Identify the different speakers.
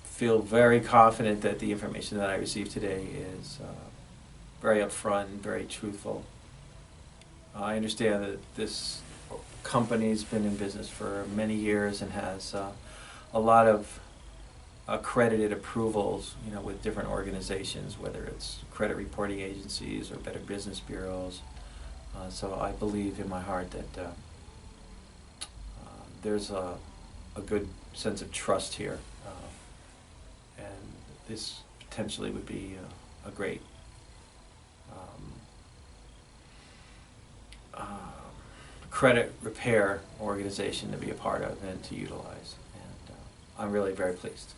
Speaker 1: Feel very confident that the information that I received today is very upfront and very truthful. I understand that this company's been in business for many years and has a lot of accredited approvals, with different organizations, whether it's credit reporting agencies or Better Business Bureaus. So I believe in my heart that there's a good sense of trust here, and this potentially would be a great credit repair organization to be a part of and to utilize. And I'm really very pleased.